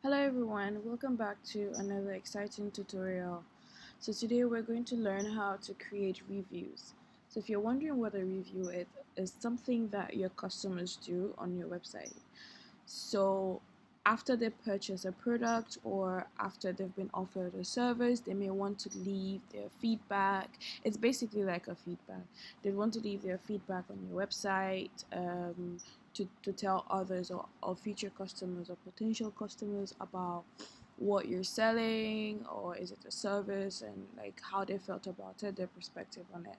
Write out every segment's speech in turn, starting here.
Hello everyone, welcome back to another exciting tutorial. So today we're going to learn how to create reviews. So if you're wondering what a review is something that your customers do on your website. So after they purchase a product or after they've been offered a service, they may want to leave their feedback. It's basically like a feedback. They want to leave their feedback on your website, to tell others or future customers or potential customers about what you're selling, or is it a service, and like how they felt about it, their perspective on it,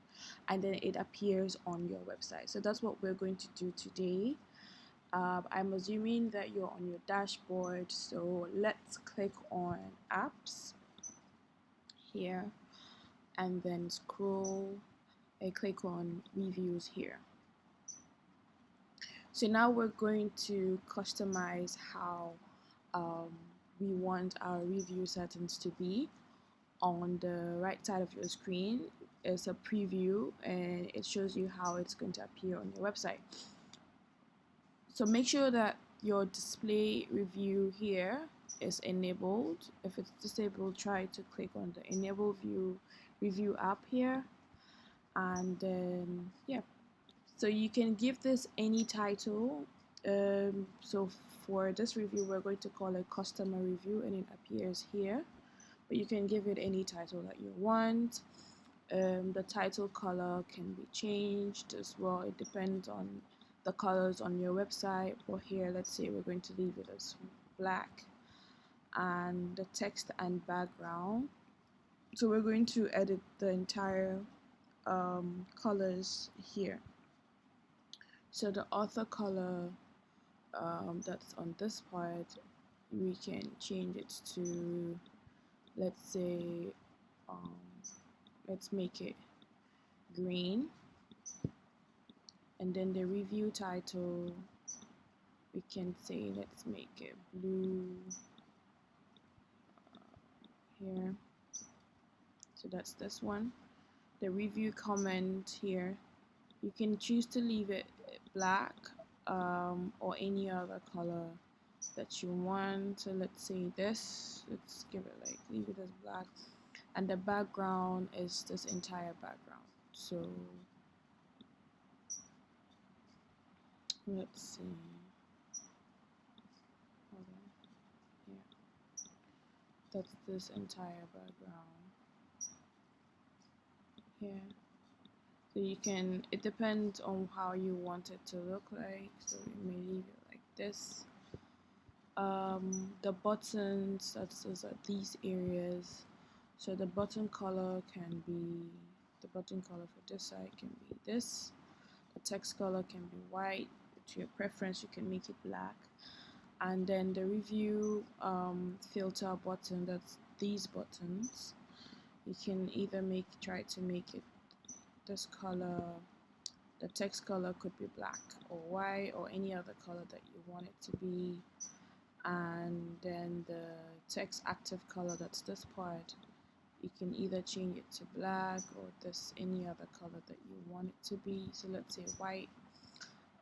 and then it appears on your website. So that's what we're going to do today. I'm assuming that you're on your dashboard, so let's click on apps here and then scroll and click on reviews here. So now we're going to customize how um, we want our review settings to be. On the right side of your screen is a preview and it shows you how it's going to appear on your website. So make sure that your display review here is enabled. If it's disabled, try to click on the enable view review app here, and then yeah, so you can give this any title. So for this review we're going to call it customer review and it appears here, but you can give it any title that you want. The title color can be changed as well. It depends on the colors on your website. Or here, let's say we're going to leave it as black, and the text and background. So we're going to edit the entire colors here. So the author color, that's on this part, we can change it to, let's say, um, let's make it green. And then the review title, we can say let's make it blue here. So that's this one. The review comment here, you can choose to leave it black, or any other color that you want. So let's say this, let's give it like, leave it as black, and the background is this entire background. So let's see, hold on, here, that's this entire background here. So you can, it depends on how you want it to look like. So you may leave it like this. The buttons, those are these areas. So the button color can be, the button color for this side can be this. The text color can be white. To your preference, you can make it black. And then the review filter button, that's these buttons. You can either try to make it this color. The text color could be black or white or any other color that you want it to be. And then the text active color, that's this part, you can either change it to black or this any other color that you want it to be. So let's say white.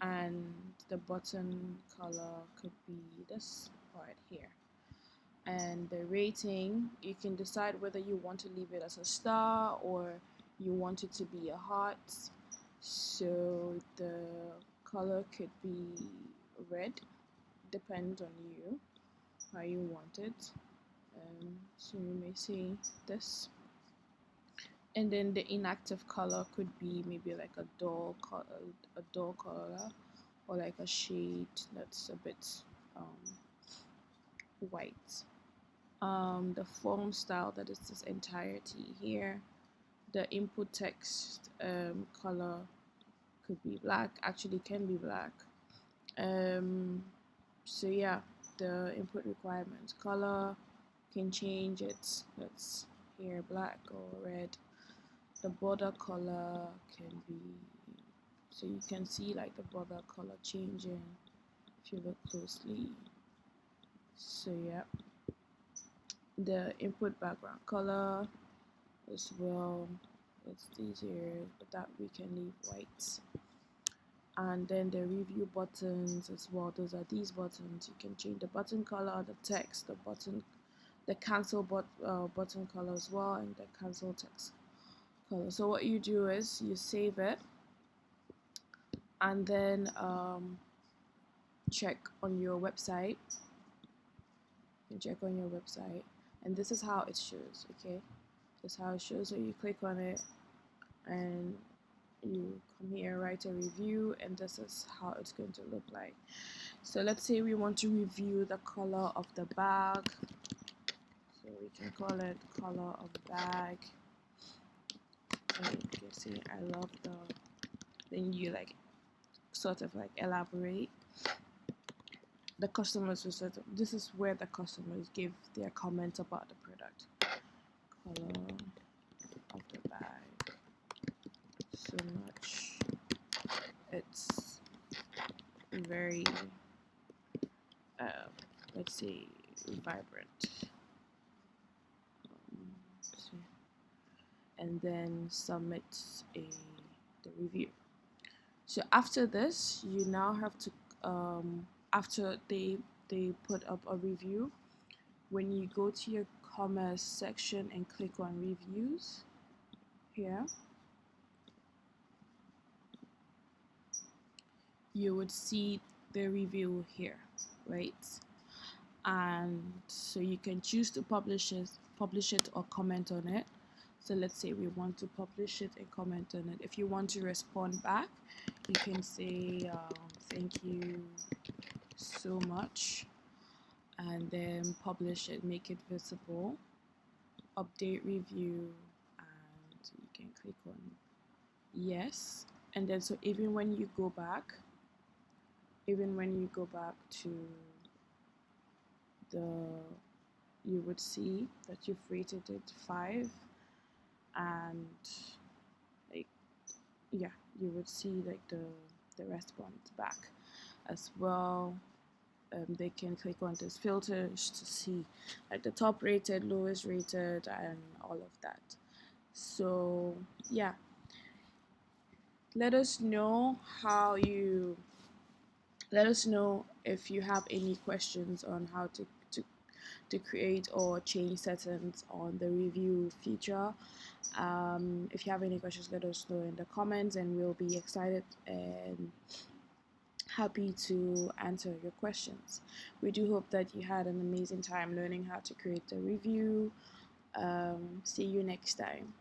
And the button color could be this part here. And the rating, you can decide whether you want to leave it as a star or you want it to be a heart. So the color could be red, depends on you how you want it. So you may see this, and then the inactive color could be maybe like a dull color, or like a shade that's a bit white. The form style, that is this entirety here. The input text color could be black, actually can be black. So yeah, the input requirements color can change it. That's here black or red. The border color can be, so you can see like the border color changing if you look closely. So yeah, the input background color as well, it's these here, but that we can leave white. and then the review buttons as well. Those are these buttons. You can change the button color, the text, the button, the cancel button color as well, and the cancel text color. So what you do is you save it, and then check on your website. You check on your website, and this is how it shows. Okay, this is how it shows. So you click on it, and you come here, write a review, and this is how it's going to look like. So let's say we want to review the color of the bag, so we can call it color of bag, and you can see I love the, then you like sort of like elaborate. The customers will sort of, this is where the customers give their comments about the product. Color of the bag, so much, it's very let's say vibrant, and then submit the review. So after this, you now have to after they put up a review, when you go to your commerce section and click on reviews here, you would see the review here, right? And so you can choose to publish it or comment on it. So let's say we want to publish it and comment on it. If you want to respond back, you can say thank you so much, and then publish it, make it visible, update review, and you can click on yes. And then so even when you go back to the, you would see that you've rated it 5, and like, yeah, you would see like the response back as well. They can click on these filters to see like the top rated, lowest rated, and all of that. So yeah, let us know if you have any questions on how to create or change settings on the review feature. If you have any questions, let us know in the comments, and we'll be excited and happy to answer your questions. We do hope that you had an amazing time learning how to create a review. See you next time.